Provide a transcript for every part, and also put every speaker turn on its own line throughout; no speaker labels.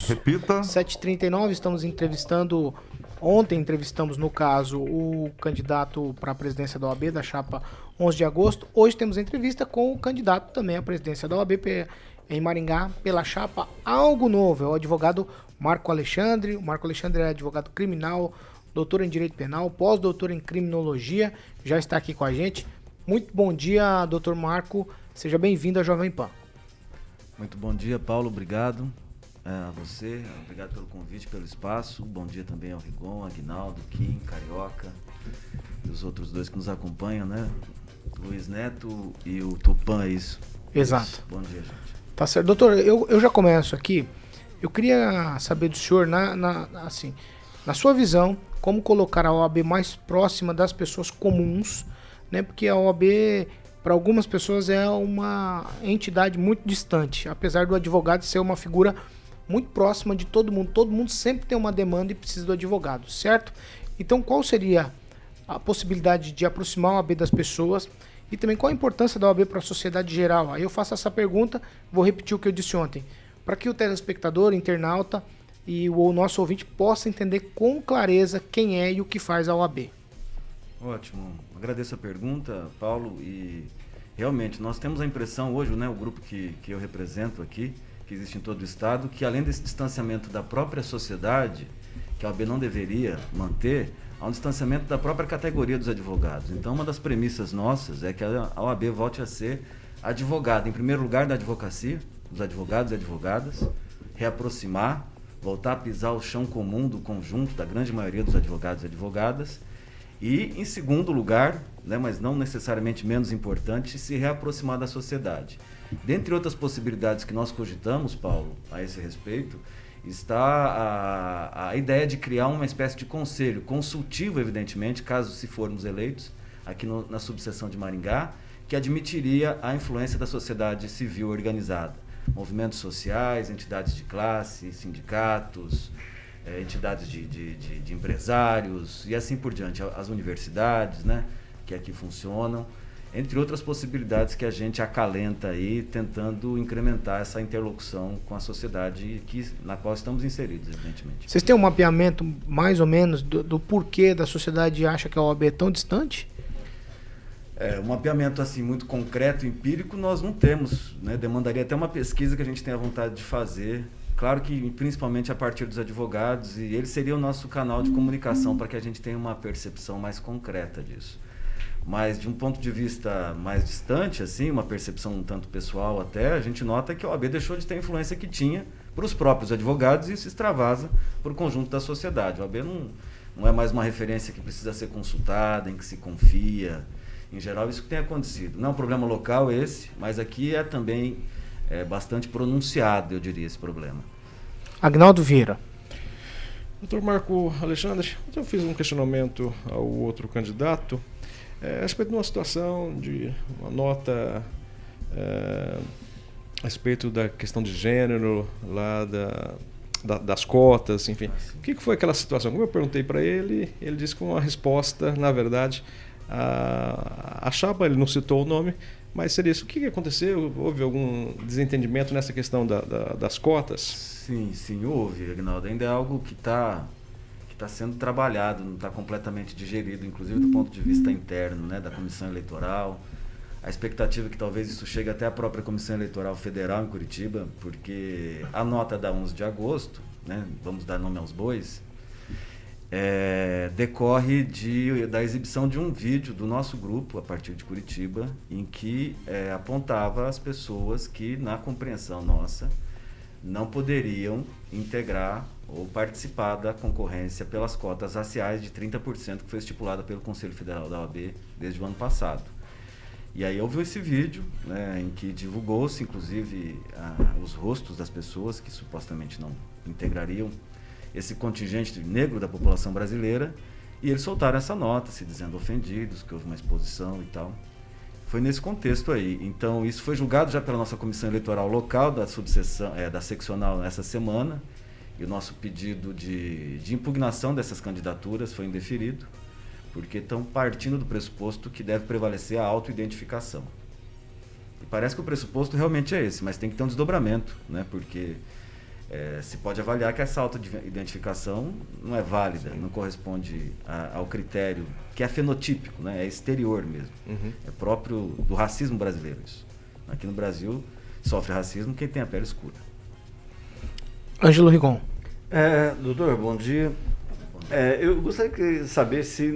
Repita.
7h39, estamos entrevistando. Ontem entrevistamos, no caso, o candidato para a presidência da OAB, da chapa 11 de agosto. Hoje temos entrevista com o candidato também à presidência da OAB em Maringá, pela chapa Algo Novo. É o advogado Marco Alexandre. O Marco Alexandre é advogado criminal, doutor em Direito Penal, pós-doutor em Criminologia. Já está aqui com a gente. Muito bom dia, doutor Marco. Seja bem-vindo à Jovem Pan.
Muito bom dia, Paulo. Obrigado a você. Obrigado pelo convite, pelo espaço. Bom dia também ao Rigon, Aguinaldo, Kim, Carioca e os outros dois que nos acompanham, né? Luiz Neto e o Tupã, é isso?
Exato.
Isso. Bom dia, gente.
Tá certo. Doutor, eu já começo aqui. Eu queria saber do senhor, assim, na sua visão, como colocar a OAB mais próxima das pessoas comuns, né? Porque a OAB, para algumas pessoas, é uma entidade muito distante, apesar do advogado ser uma figura muito próxima de todo mundo. Todo mundo sempre tem uma demanda e precisa do advogado, certo? Então, qual seria a possibilidade de aproximar a OAB das pessoas e também qual a importância da OAB para a sociedade geral? Aí eu faço essa pergunta, vou repetir o que eu disse ontem, para que o telespectador, internauta e o nosso ouvinte possa entender com clareza quem é e o que faz a OAB.
Ótimo. Agradeço a pergunta, Paulo, e realmente nós temos a impressão hoje, né, o grupo que eu represento aqui, que existe em todo o estado, que além desse distanciamento da própria sociedade, que a OAB não deveria manter, há um distanciamento da própria categoria dos advogados. Então, uma das premissas nossas é que a OAB volte a ser advogada, em primeiro lugar, da advocacia, dos advogados e advogadas, reaproximar, voltar a pisar o chão comum do conjunto da grande maioria dos advogados e advogadas, e, em segundo lugar, né, mas não necessariamente menos importante, se reaproximar da sociedade. Dentre outras possibilidades que nós cogitamos, Paulo, a esse respeito, está a ideia de criar uma espécie de conselho consultivo, evidentemente, caso se formos eleitos, aqui na subseção de Maringá, que admitiria a influência da sociedade civil organizada. Movimentos sociais, entidades de classe, sindicatos, entidades de empresários e assim por diante, as universidades, né, que aqui funcionam, entre outras possibilidades que a gente acalenta aí, tentando incrementar essa interlocução com a sociedade na qual estamos inseridos, evidentemente.
Vocês têm um mapeamento, mais ou menos, do porquê da sociedade acha que a OAB é tão distante?
Um mapeamento assim, muito concreto, empírico, nós não temos, né? Demandaria até uma pesquisa que a gente tem a vontade de fazer. Claro que principalmente a partir dos advogados, e ele seria o nosso canal de comunicação para que a gente tenha uma percepção mais concreta disso. Mas de um ponto de vista mais distante, assim, uma percepção um tanto pessoal até, a gente nota que a OAB deixou de ter a influência que tinha para os próprios advogados e isso extravasa para o conjunto da sociedade. A OAB não é mais uma referência que precisa ser consultada, em que se confia. Em geral, isso que tem acontecido. Não é um problema local esse, mas aqui é também bastante pronunciado, eu diria, esse problema.
Aguinaldo Vieira.
Doutor Marco Alexandre, eu fiz um questionamento ao outro candidato a respeito de uma situação, de uma nota a respeito da questão de gênero, lá das cotas, enfim. O que foi aquela situação? Como eu perguntei para ele, ele disse com uma resposta, na verdade, a chapa, ele não citou o nome, mas seria isso. O que aconteceu? Houve algum desentendimento nessa questão das cotas?
Sim, houve, Aguinaldo. Ainda é algo que está sendo trabalhado, não está completamente digerido, inclusive do ponto de vista interno, né, da Comissão Eleitoral. A expectativa é que talvez isso chegue até a própria Comissão Eleitoral Federal em Curitiba, porque a nota da 11 de agosto, né, vamos dar nome aos bois, decorre da exibição de um vídeo do nosso grupo, a partir de Curitiba, em que apontava as pessoas que, na compreensão nossa, não poderiam integrar ou participar da concorrência pelas cotas raciais de 30% que foi estipulada pelo Conselho Federal da OAB desde o ano passado. E aí houve esse vídeo, né, em que divulgou-se, inclusive, os rostos das pessoas que supostamente não integrariam esse contingente negro da população brasileira, e eles soltaram essa nota, se dizendo ofendidos, que houve uma exposição e tal. Foi nesse contexto aí. Então, isso foi julgado já pela nossa comissão eleitoral local da subseção, da seccional essa semana, e o nosso pedido de impugnação dessas candidaturas foi indeferido, porque estão partindo do pressuposto que deve prevalecer a autoidentificação. E parece que o pressuposto realmente é esse, mas tem que ter um desdobramento, né? Porque se pode avaliar que essa autoidentificação não é válida, não corresponde ao critério que é fenotípico, né? É exterior mesmo. É próprio do racismo brasileiro isso. Aqui no Brasil sofre racismo quem tem a pele escura.
Ângelo Rigon.
Doutor, bom dia. Eu gostaria de saber se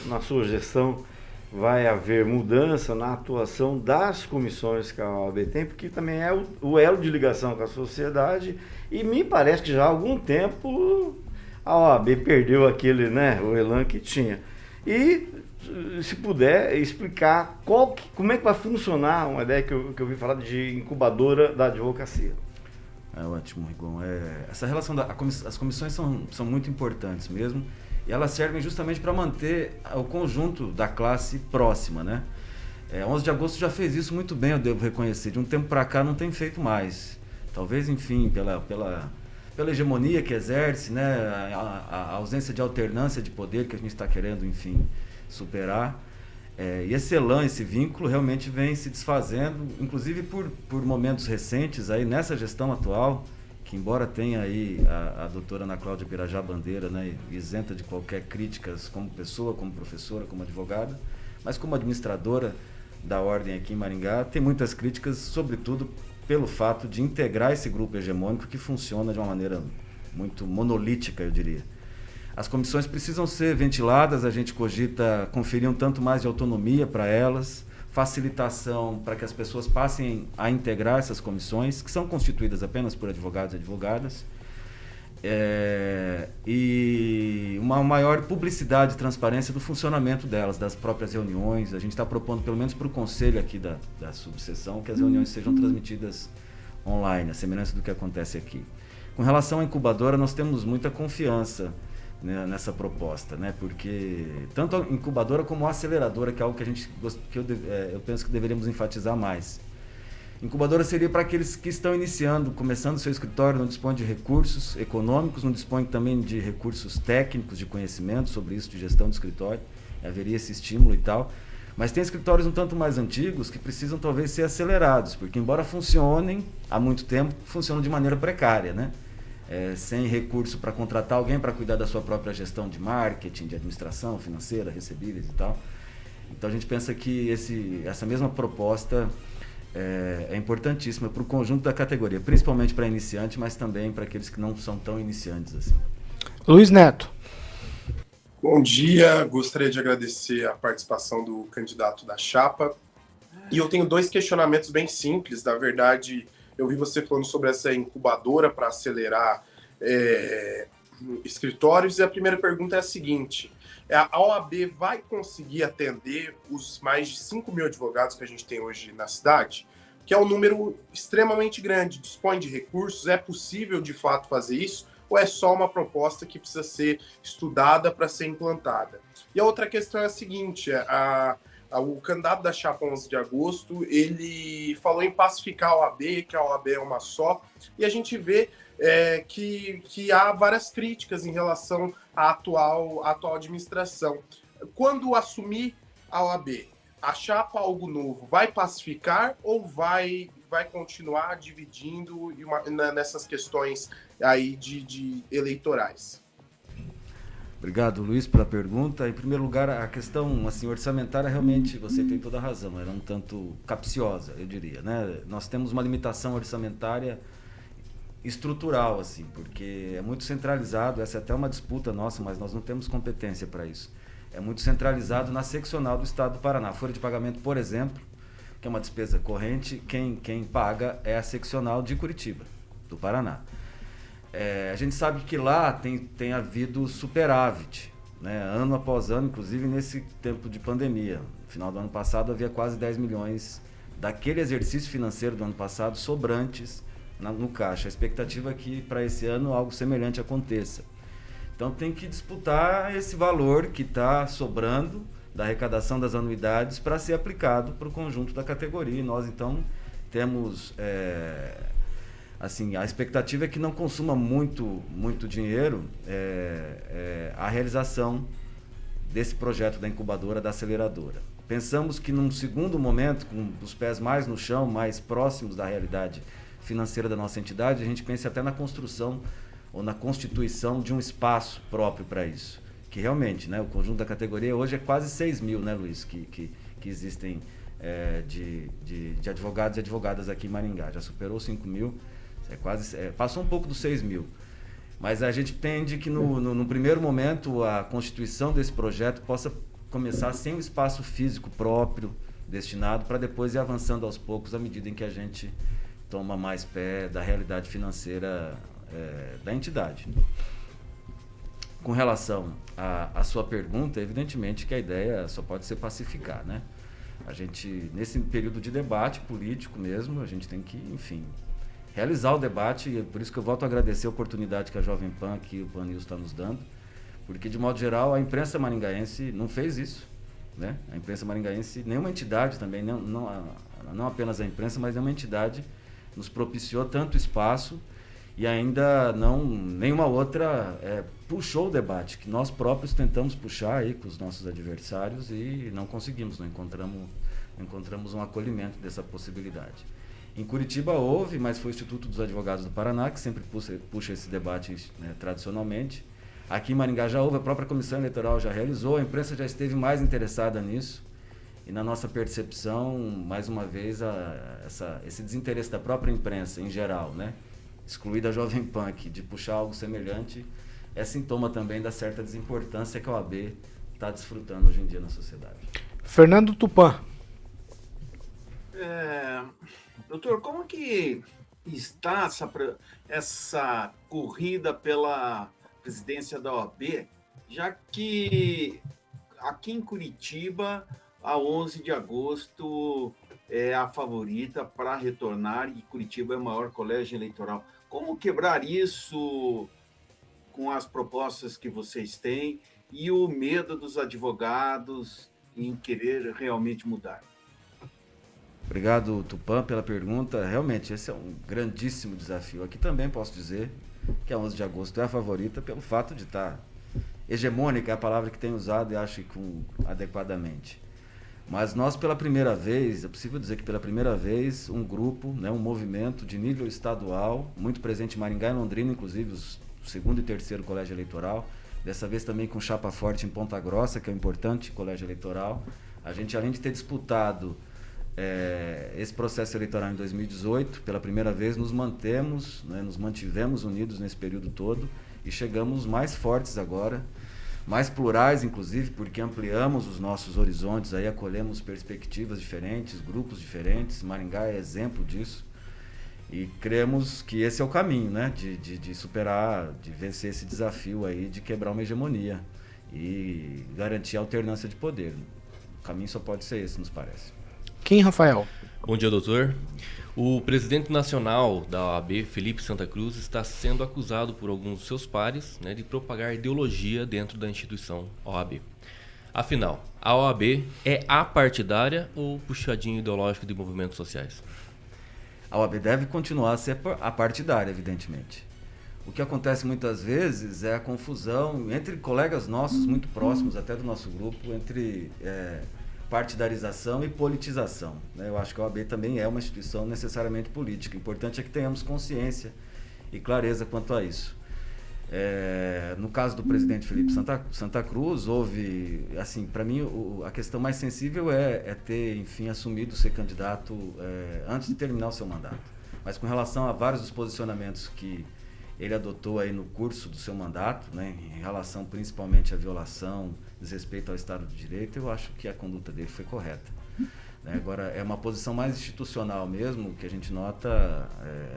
na sua gestão vai haver mudança na atuação das comissões que a OAB tem, porque também é o elo de ligação com a sociedade, e me parece que já há algum tempo a OAB perdeu o elan que tinha. E se puder explicar como é que vai funcionar uma ideia que eu ouvi falar de incubadora da advocacia.
Ótimo, Rigon. Essa relação as comissões são muito importantes mesmo, e elas servem justamente para manter o conjunto da classe próxima, né? 11 de agosto já fez isso muito bem, eu devo reconhecer. De um tempo para cá não tem feito mais. Talvez, enfim, pela hegemonia que exerce, né? A ausência de alternância de poder que a gente está querendo, enfim, superar. E esse elan, esse vínculo realmente vem se desfazendo, inclusive por momentos recentes aí nessa gestão atual, que embora tenha aí a doutora Ana Cláudia Pirajá Bandeira, né, isenta de qualquer críticas como pessoa, como professora, como advogada, mas como administradora da ordem aqui em Maringá, tem muitas críticas, sobretudo pelo fato de integrar esse grupo hegemônico que funciona de uma maneira muito monolítica, eu diria. As comissões precisam ser ventiladas, a gente cogita conferir um tanto mais de autonomia para elas, facilitação para que as pessoas passem a integrar essas comissões, que são constituídas apenas por advogados e advogadas, e uma maior publicidade e transparência do funcionamento delas, das próprias reuniões. A gente está propondo, pelo menos para o conselho aqui da subseção, que as reuniões sejam transmitidas online, a semelhança do que acontece aqui. Com relação à incubadora, nós temos muita confiança, né, nessa proposta, né? Porque tanto a incubadora como a aceleradora, que é algo que eu penso que deveríamos enfatizar mais. Incubadora seria para aqueles que estão iniciando, começando seu escritório, não dispõem de recursos econômicos, não dispõem também de recursos técnicos, de conhecimento sobre isso, de gestão de escritório, haveria esse estímulo e tal. Mas tem escritórios um tanto mais antigos que precisam talvez ser acelerados, porque embora funcionem há muito tempo, funcionam de maneira precária, né? Sem recurso para contratar alguém para cuidar da sua própria gestão de marketing, de administração financeira, recebíveis e tal. Então a gente pensa que essa mesma proposta é importantíssima para o conjunto da categoria, principalmente para iniciante, mas também para aqueles que não são tão iniciantes assim.
Luiz Neto.
Bom dia, gostaria de agradecer a participação do candidato da chapa. E eu tenho 2 questionamentos bem simples, na verdade. Eu vi você falando sobre essa incubadora para acelerar escritórios, e a primeira pergunta é a seguinte: a OAB vai conseguir atender os mais de 5 mil advogados que a gente tem hoje na cidade? Que é um número extremamente grande, dispõe de recursos, é possível de fato fazer isso? Ou é só uma proposta que precisa ser estudada para ser implantada? E a outra questão é a seguinte: o candidato da chapa 11 de agosto, ele falou em pacificar a OAB, que a OAB é uma só, e a gente vê que há várias críticas em relação à atual administração. Quando assumir a OAB, a chapa Algo Novo vai pacificar ou vai continuar dividindo nessas questões aí de eleitorais?
Obrigado, Luiz, pela pergunta. Em primeiro lugar, a questão assim, orçamentária, realmente você tem toda a razão, era um tanto capciosa, eu diria, né? Nós temos uma limitação orçamentária estrutural, assim, porque é muito centralizado, essa é até uma disputa nossa, mas nós não temos competência para isso. É muito centralizado na seccional do Estado do Paraná. A folha de pagamento, por exemplo, que é uma despesa corrente, quem paga é a seccional de Curitiba, do Paraná. A gente sabe que lá tem havido superávit, né? Ano após ano, inclusive nesse tempo de pandemia. No final do ano passado havia quase 10 milhões daquele exercício financeiro do ano passado sobrantes no caixa. A expectativa é que para esse ano algo semelhante aconteça. Então tem que disputar esse valor que está sobrando da arrecadação das anuidades para ser aplicado para o conjunto da categoria. E nós então temos... assim, a expectativa é que não consuma muito dinheiro a realização desse projeto da incubadora, da aceleradora. Pensamos que num segundo momento, com os pés mais no chão, mais próximos da realidade financeira da nossa entidade, a gente pense até na construção ou na constituição de um espaço próprio para isso. Que realmente, né, o conjunto da categoria hoje é quase 6 mil, né, Luiz, que existem de advogados e advogadas aqui em Maringá. Já superou 5 mil, passou um pouco dos 6 mil. Mas a gente entende que no primeiro momento a constituição desse projeto possa começar sem um espaço físico próprio destinado, para depois ir avançando aos poucos à medida em que a gente toma mais pé da realidade financeira da entidade. Com relação à sua pergunta, evidentemente que a ideia só pode ser pacificar, né? A gente, nesse período de debate político mesmo, a gente tem que, enfim, realizar o debate, e por isso que eu volto a agradecer a oportunidade que a Jovem Pan, que o Pan News está nos dando, porque, de modo geral, a imprensa maringaense não fez isso, né? A imprensa maringaense, nenhuma entidade também, não apenas a imprensa, mas nenhuma entidade nos propiciou tanto espaço e ainda nenhuma outra puxou o debate, que nós próprios tentamos puxar aí com os nossos adversários e não conseguimos, não encontramos um acolhimento dessa possibilidade. Em Curitiba houve, mas foi o Instituto dos Advogados do Paraná, que sempre puxa esse debate, né, tradicionalmente. Aqui em Maringá já houve, a própria Comissão Eleitoral já realizou, a imprensa já esteve mais interessada nisso. E na nossa percepção, mais uma vez, esse desinteresse da própria imprensa em geral, né, excluída a Jovem Pan, de puxar algo semelhante, é sintoma também da certa desimportância que a OAB está desfrutando hoje em dia na sociedade.
Fernando Tupan.
Doutor, como que está essa corrida pela presidência da OAB, já que aqui em Curitiba, a 11 de agosto é a favorita para retornar e Curitiba é o maior colégio eleitoral. Como quebrar isso com as propostas que vocês têm e o medo dos advogados em querer realmente mudar?
Obrigado, Tupan, pela pergunta. Realmente, esse é um grandíssimo desafio. Aqui também posso dizer que a 11 de agosto é a favorita pelo fato de estar hegemônica, é a palavra que tenho usado e acho que adequadamente. Mas nós, pela primeira vez, é possível dizer que pela primeira vez, um grupo, né, um movimento de nível estadual, muito presente em Maringá e Londrina, inclusive o segundo e terceiro colégio eleitoral, dessa vez também com chapa forte em Ponta Grossa, que é um importante colégio eleitoral. A gente, além de ter disputado esse processo eleitoral em 2018, pela primeira vez nos mantivemos unidos nesse período todo e chegamos mais fortes agora, mais plurais inclusive, porque ampliamos os nossos horizontes, aí acolhemos perspectivas diferentes, grupos diferentes. Maringá é exemplo disso e cremos que esse é o caminho, né, de superar, de vencer esse desafio aí, de quebrar uma hegemonia e garantir a alternância de poder. O caminho só pode ser esse, nos parece.
Quem, Rafael?
Bom dia, doutor. O presidente nacional da OAB, Felipe Santa Cruz, está sendo acusado por alguns de seus pares, né, de propagar ideologia dentro da instituição OAB. Afinal, a OAB é apartidária ou puxadinho ideológico de movimentos sociais?
A OAB deve continuar a ser apartidária, evidentemente. O que acontece muitas vezes é a confusão entre colegas nossos muito próximos, até do nosso grupo, entre partidarização e politização, né? Eu acho que a OAB também é uma instituição necessariamente política. O importante é que tenhamos consciência e clareza quanto a isso. No caso do presidente Felipe Santa Cruz, houve, assim, para mim, a questão mais sensível é ter, enfim, assumido ser candidato antes de terminar o seu mandato. Mas com relação a vários dos posicionamentos que ele adotou aí no curso do seu mandato, né, em relação principalmente à violação, desrespeito ao Estado de Direito, eu acho que a conduta dele foi correta. Agora, é uma posição mais institucional mesmo, que a gente nota,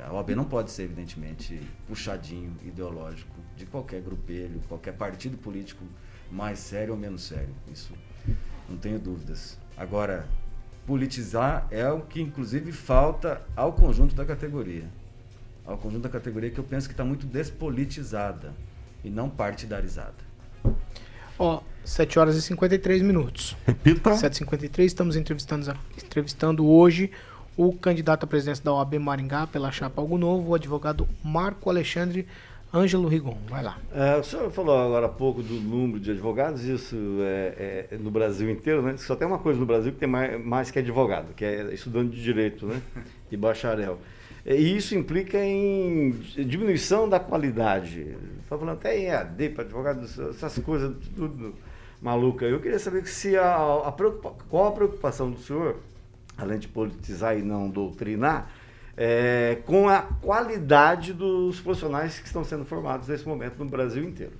a OAB não pode ser, evidentemente, puxadinho ideológico de qualquer grupelho, qualquer partido político mais sério ou menos sério. Isso não tenho dúvidas. Agora, politizar é o que, inclusive, falta ao conjunto da categoria. Ao conjunto da categoria que eu penso que está muito despolitizada e não partidarizada.
7 horas e 53 minutos.
Repita.
7h53, estamos entrevistando hoje o candidato à presidência da OAB Maringá pela chapa Algo Novo, o advogado Marco Alexandre Ângelo Rigon. Vai lá.
O senhor falou agora há pouco do número de advogados, isso é no Brasil inteiro, né? Só tem uma coisa no Brasil que tem mais que advogado, que é estudante de direito, né? E bacharel. E isso implica em diminuição da qualidade. Estou falando até em EAD para advogados, essas coisas tudo maluca. Eu queria saber se qual a preocupação do senhor, além de politizar e não doutrinar, com a qualidade dos profissionais que estão sendo formados nesse momento no Brasil inteiro.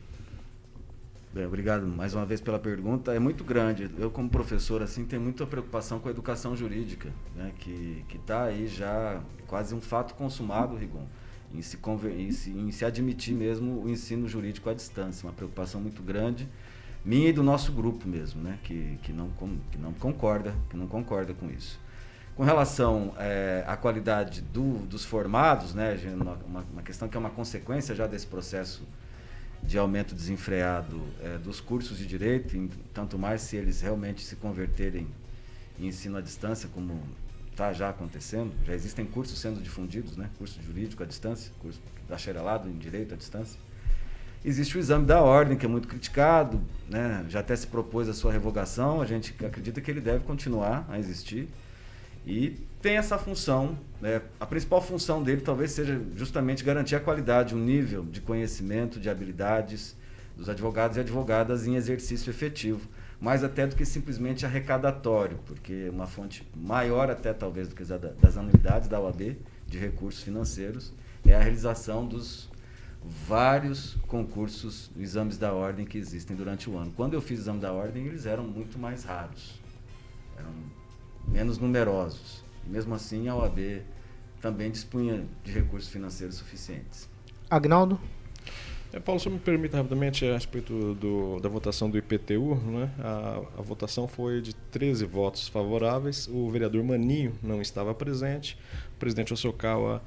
Bem, obrigado mais uma vez pela pergunta. É muito grande. Eu, como professor, assim, tenho muita preocupação com a educação jurídica, né, que está aí já quase um fato consumado, Rigon, em se admitir mesmo o ensino jurídico à distância. Uma preocupação muito grande, minha e do nosso grupo mesmo, né, que não concorda com isso. Com relação à qualidade dos formados, né, uma questão que é uma consequência já desse processo de aumento desenfreado dos cursos de direito, tanto mais se eles realmente se converterem em ensino à distância, como está já acontecendo. Já existem cursos sendo difundidos, né? Curso jurídico à distância, curso bacharelado em direito à distância. Existe o exame da ordem, que é muito criticado, né? Já até se propôs a sua revogação, a gente acredita que ele deve continuar a existir. E tem essa função, né? A principal função dele talvez seja justamente garantir a qualidade, o nível de conhecimento, de habilidades dos advogados e advogadas em exercício efetivo, mais até do que simplesmente arrecadatório, porque uma fonte maior até talvez do que das anuidades da OAB de recursos financeiros é a realização dos vários concursos, exames da ordem que existem durante o ano. Quando eu fiz o exame da ordem, eles eram muito mais raros, eram menos numerosos. E mesmo assim, a OAB também dispunha de recursos financeiros suficientes.
Agnaldo?
Paulo, só me permita rapidamente a respeito da votação do IPTU, né? A votação foi de 13 votos favoráveis, o vereador Maninho não estava presente, o presidente Hosokawa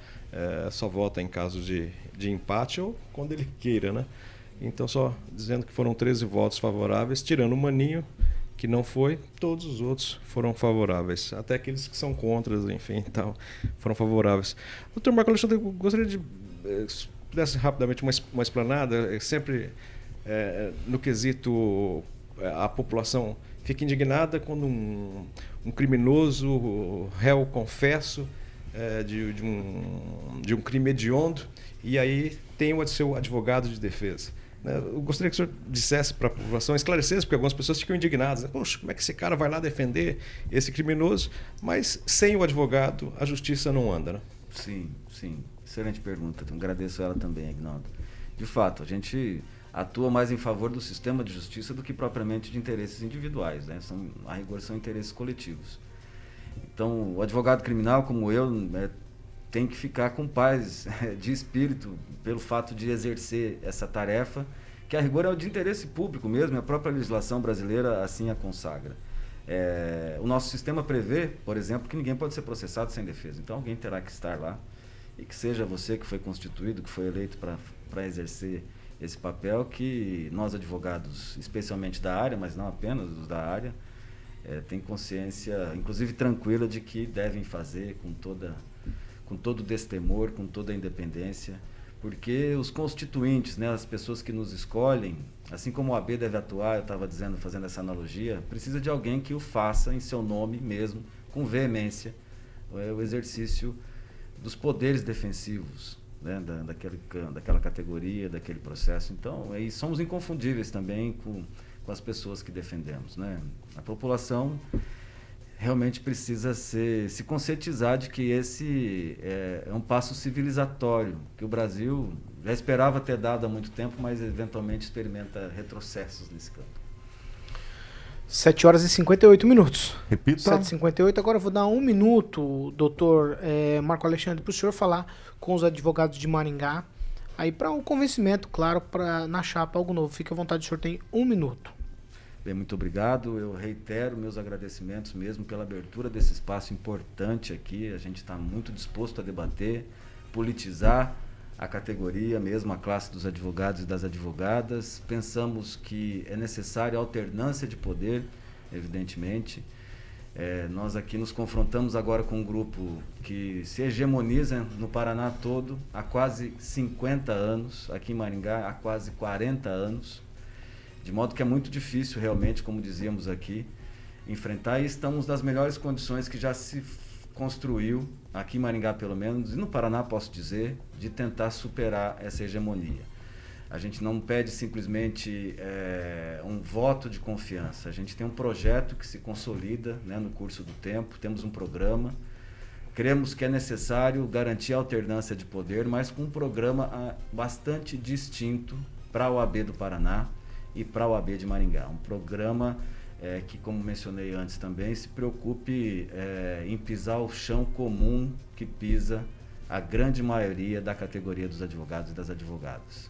só vota em caso de empate ou quando ele queira, né? Então, só dizendo que foram 13 votos favoráveis, tirando o Maninho, que não foi, todos os outros foram favoráveis, até aqueles que são contras, enfim, tal, foram favoráveis. Doutor Marco Alexandre, eu gostaria de desse rapidamente uma explanada, sempre no quesito a população fica indignada quando um criminoso, réu confesso de um crime hediondo, e aí tem o seu advogado de defesa. Eu gostaria que o senhor dissesse para a população, esclarecesse, porque algumas pessoas ficam indignadas, né? Poxa, como é que esse cara vai lá defender esse criminoso? Mas sem o advogado, a justiça não anda, né?
Sim. Excelente pergunta. Agradeço ela também, Agnaldo. De fato, a gente atua mais em favor do sistema de justiça do que propriamente de interesses individuais, né? A rigor são interesses coletivos. Então, o advogado criminal, como eu, tem que ficar com paz de espírito pelo fato de exercer essa tarefa, que a rigor é de interesse público mesmo, a própria legislação brasileira assim a consagra. O nosso sistema prevê, por exemplo, que ninguém pode ser processado sem defesa. Então alguém terá que estar lá, e que seja você que foi constituído, que foi eleito para exercer esse papel, que nós advogados, especialmente da área, mas não apenas os da área, têm consciência, inclusive tranquila, de que devem fazer com todo o destemor, com toda a independência, porque os constituintes, né, as pessoas que nos escolhem, assim como o AB deve atuar, eu estava dizendo, fazendo essa analogia, precisa de alguém que o faça em seu nome mesmo, com veemência, o exercício dos poderes defensivos, né, daquela categoria, daquele processo. Então, somos inconfundíveis também com as pessoas que defendemos, né? A população realmente precisa se conscientizar de que esse é um passo civilizatório, que o Brasil já esperava ter dado há muito tempo, mas eventualmente experimenta retrocessos nesse campo.
7 horas e 58 minutos.
Repita.
7h58. Agora eu vou dar 1 minuto, doutor Marco Alexandre, para o senhor falar com os advogados de Maringá, aí para um convencimento, claro, na chapa Algo Novo. Fique à vontade, o senhor tem 1 minuto.
Bem, muito obrigado. Eu reitero meus agradecimentos mesmo pela abertura desse espaço importante aqui. A gente está muito disposto a debater, politizar a categoria, mesmo a classe dos advogados e das advogadas. Pensamos que é necessária alternância de poder, evidentemente. Nós aqui nos confrontamos agora com um grupo que se hegemoniza no Paraná todo há quase 50 anos, aqui em Maringá há quase 40 anos. De modo que é muito difícil realmente, como dizíamos aqui, enfrentar, e estamos nas melhores condições que já se construiu, aqui em Maringá pelo menos, e no Paraná posso dizer, de tentar superar essa hegemonia. A gente não pede simplesmente um voto de confiança. A gente tem um projeto que se consolida, né, no curso do tempo, temos um programa. Cremos que é necessário garantir a alternância de poder, mas com um programa bastante distinto para a OAB do Paraná e para a OAB de Maringá. Um programa que, como mencionei antes também, se preocupe em pisar o chão comum que pisa a grande maioria da categoria dos advogados e das advogadas.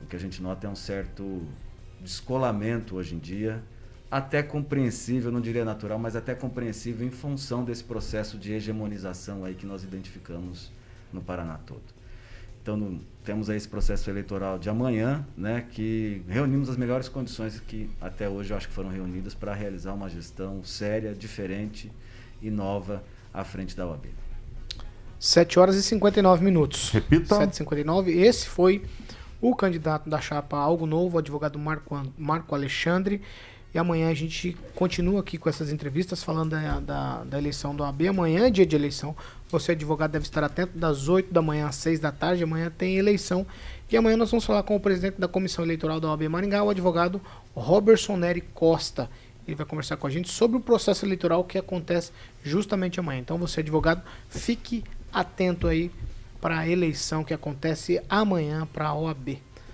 O que a gente nota é um certo descolamento hoje em dia, até compreensível, não diria natural, mas até compreensível em função desse processo de hegemonização aí que nós identificamos no Paraná todo. Então, temos aí esse processo eleitoral de amanhã, né, que reunimos as melhores condições que até hoje eu acho que foram reunidas para realizar uma gestão séria, diferente e nova à frente da OAB.
7h59.
Repita.
7h59. Esse foi o candidato da chapa Algo Novo, o advogado Marco Alexandre. E amanhã a gente continua aqui com essas entrevistas falando da eleição do OAB. Amanhã é dia de eleição. Você, advogado, deve estar atento das 8 da manhã às 6 da tarde. Amanhã tem eleição. E amanhã nós vamos falar com o presidente da Comissão Eleitoral da OAB Maringá, o advogado Roberson Neri Costa. Ele vai conversar com a gente sobre o processo eleitoral que acontece justamente amanhã. Então você, advogado, fique atento aí para a eleição que acontece amanhã para a OAB.